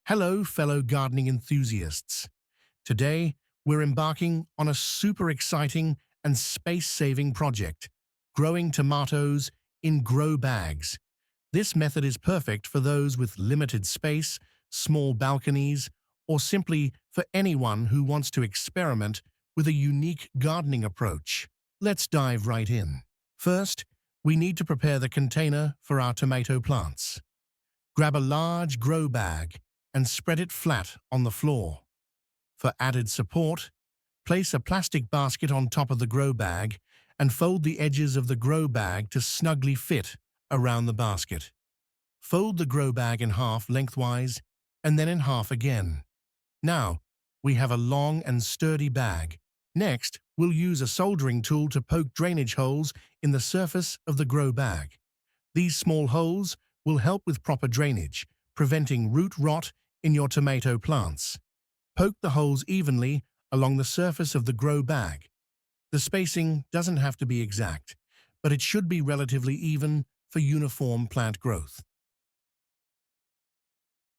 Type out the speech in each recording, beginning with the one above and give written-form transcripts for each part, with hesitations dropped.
Hello, fellow gardening enthusiasts. Today, we're embarking on a super exciting and space-saving project, growing tomatoes in grow bags. This method is perfect for those with limited space, small balconies, or simply for anyone who wants to experiment with a unique gardening approach. Let's dive right in. First, we need to prepare the container for our tomato plants. Grab a large grow bag and spread it flat on the floor. For added support, place a plastic basket on top of the grow bag and fold the edges of the grow bag to snugly fit around the basket. Fold the grow bag in half lengthwise and then in half again. Now, we have a long and sturdy bag. Next, we'll use a soldering tool to poke drainage holes in the surface of the grow bag. These small holes will help with proper drainage, preventing root rot in your tomato plants. Poke the holes evenly along the surface of the grow bag. The spacing doesn't have to be exact, but it should be relatively even for uniform plant growth.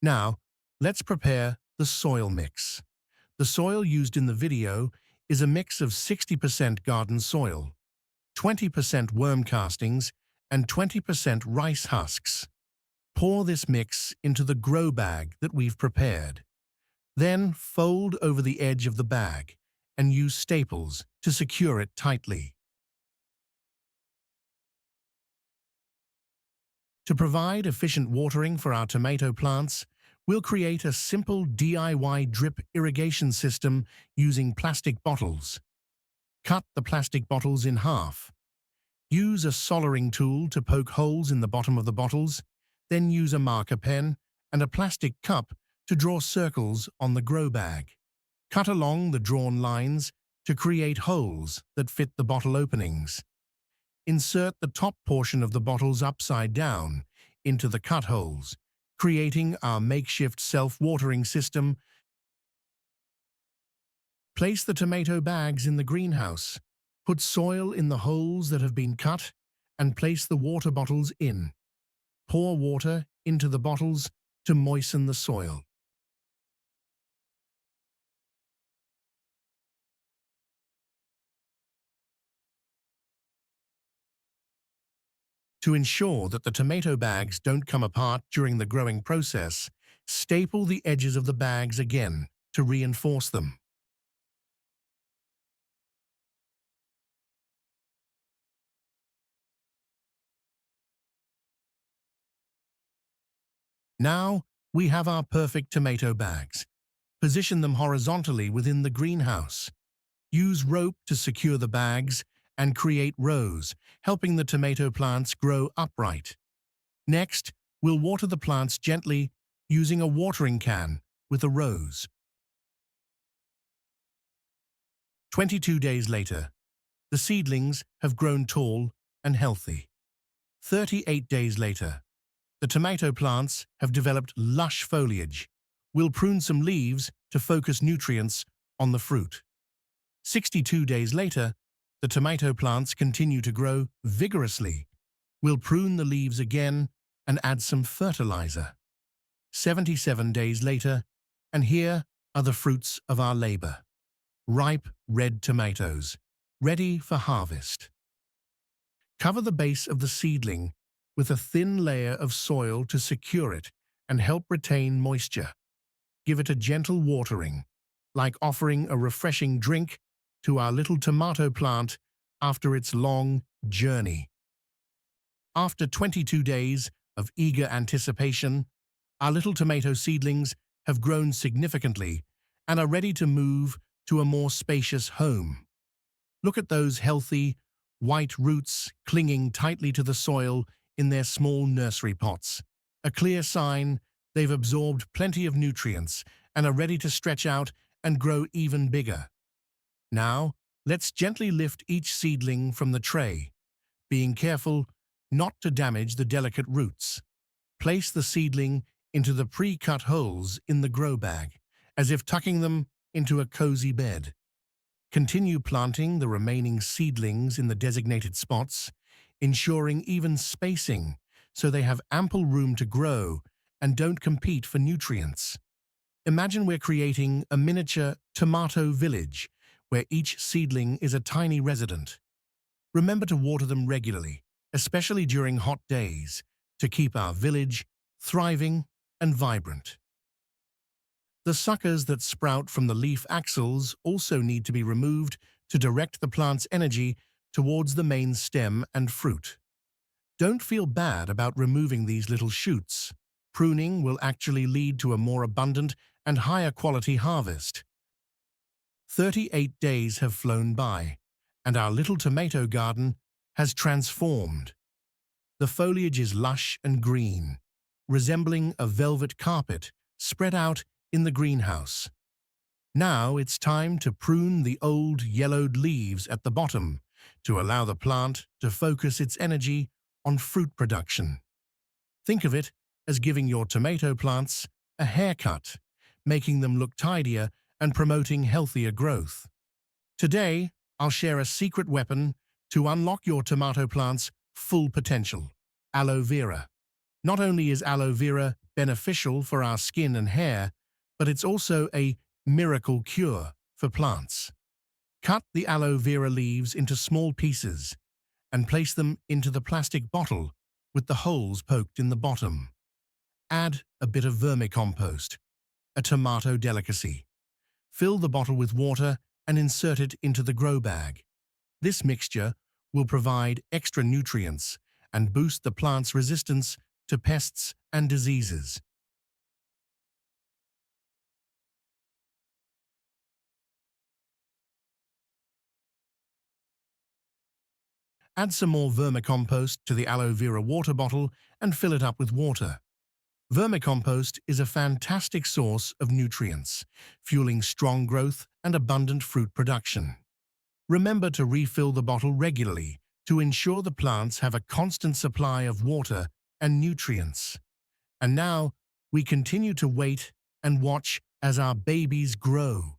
Now, let's prepare the soil mix. The soil used in the video is a mix of 60% garden soil, 20% worm castings, and 20% rice husks. Pour this mix into the grow bag that we've prepared. Then fold over the edge of the bag and use staples to secure it tightly. To provide efficient watering for our tomato plants, we'll create a simple DIY drip irrigation system using plastic bottles. Cut the plastic bottles in half. Use a soldering tool to poke holes in the bottom of the bottles, then use a marker pen and a plastic cup to draw circles on the grow bag. Cut along the drawn lines to create holes that fit the bottle openings. Insert the top portion of the bottles upside down into the cut holes, creating our makeshift self-watering system. Place the tomato bags in the greenhouse. Put soil in the holes that have been cut and place the water bottles in. Pour water into the bottles to moisten the soil. To ensure that the tomato bags don't come apart during the growing process, staple the edges of the bags again to reinforce them. Now, we have our perfect tomato bags. Position them horizontally within the greenhouse. Use rope to secure the bags and create rows, helping the tomato plants grow upright. Next, we'll water the plants gently using a watering can with a rose. 22 days later, the seedlings have grown tall and healthy. 38 days later, the tomato plants have developed lush foliage. We'll prune some leaves to focus nutrients on the fruit. 62 days later, the tomato plants continue to grow vigorously. We'll prune the leaves again and add some fertilizer. 77 days later, and here are the fruits of our labor. Ripe red tomatoes, ready for harvest. Cover the base of the seedling with a thin layer of soil to secure it and help retain moisture. Give it a gentle watering, like offering a refreshing drink to our little tomato plant after its long journey. After 22 days of eager anticipation, our little tomato seedlings have grown significantly and are ready to move to a more spacious home. Look at those healthy, white roots clinging tightly to the soil in their small nursery pots. A clear sign they've absorbed plenty of nutrients and are ready to stretch out and grow even bigger. Now, let's gently lift each seedling from the tray, being careful not to damage the delicate roots. Place the seedling into the pre-cut holes in the grow bag, as if tucking them into a cozy bed. Continue planting the remaining seedlings in the designated spots, ensuring even spacing so they have ample room to grow and don't compete for nutrients. Imagine we're creating a miniature tomato village where each seedling is a tiny resident. Remember to water them regularly, especially during hot days, to keep our village thriving and vibrant. The suckers that sprout from the leaf axils also need to be removed to direct the plant's energy towards the main stem and fruit. Don't feel bad about removing these little shoots. Pruning will actually lead to a more abundant and higher quality harvest. 38 days have flown by, and our little tomato garden has transformed. The foliage is lush and green, resembling a velvet carpet spread out in the greenhouse. Now it's time to prune the old yellowed leaves at the bottom to allow the plant to focus its energy on fruit production. Think of it as giving your tomato plants a haircut, making them look tidier and promoting healthier growth. Today, I'll share a secret weapon to unlock your tomato plant's full potential: aloe vera. Not only is aloe vera beneficial for our skin and hair, but it's also a miracle cure for plants. Cut the aloe vera leaves into small pieces and place them into the plastic bottle with the holes poked in the bottom. Add a bit of vermicompost, a tomato delicacy. Fill the bottle with water and insert it into the grow bag. This mixture will provide extra nutrients and boost the plant's resistance to pests and diseases. Add some more vermicompost to the aloe vera water bottle and fill it up with water. Vermicompost is a fantastic source of nutrients, fueling strong growth and abundant fruit production. Remember to refill the bottle regularly to ensure the plants have a constant supply of water and nutrients. And now, we continue to wait and watch as our babies grow.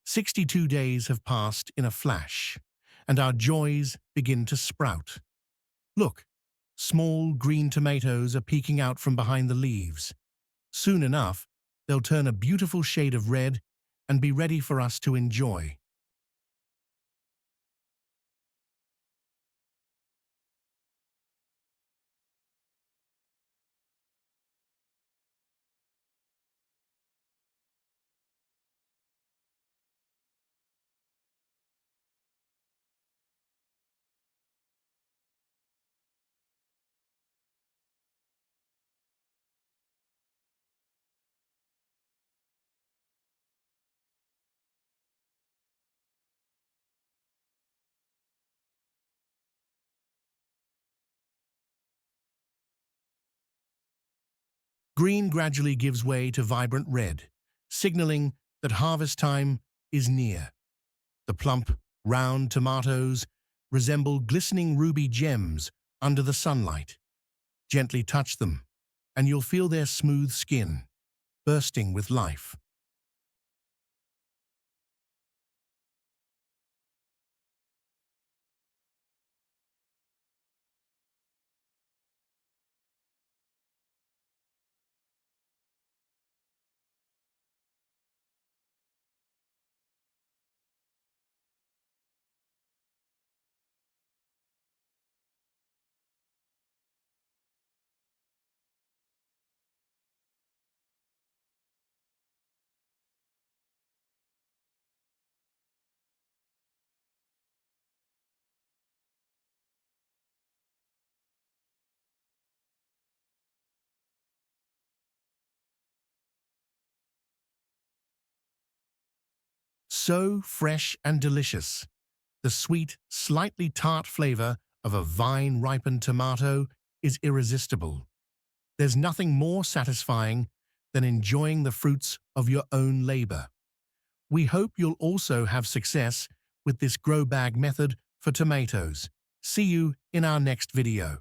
"62 days have passed in a flash, and our joys begin to sprout. Look, small green tomatoes are peeking out from behind the leaves. Soon enough, they'll turn a beautiful shade of red and be ready for us to enjoy. Green gradually gives way to vibrant red, signaling that harvest time is near. The plump, round tomatoes resemble glistening ruby gems under the sunlight. Gently touch them, and you'll feel their smooth skin bursting with life. so fresh and delicious. The sweet, slightly tart flavor of a vine-ripened tomato is irresistible. There's nothing more satisfying than enjoying the fruits of your own labor. We hope you'll also have success with this grow bag method for tomatoes. See you in our next video.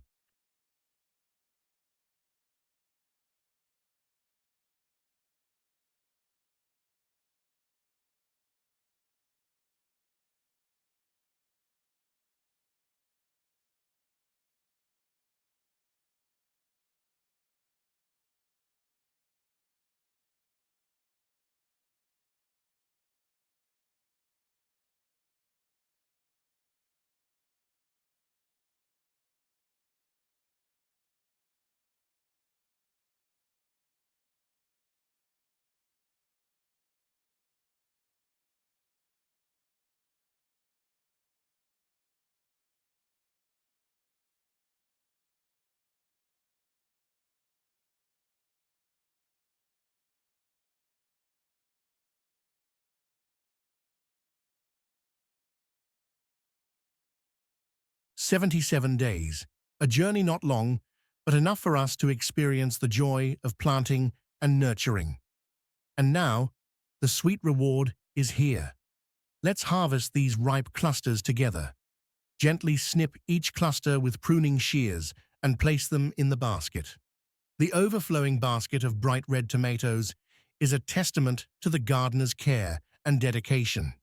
"77 days, a journey not long, but enough for us to experience the joy of planting and nurturing. And now, the sweet reward is here. Let's harvest these ripe clusters together. Gently snip each cluster with pruning shears and place them in the basket. The overflowing basket of bright red tomatoes is a testament to the gardener's care and dedication.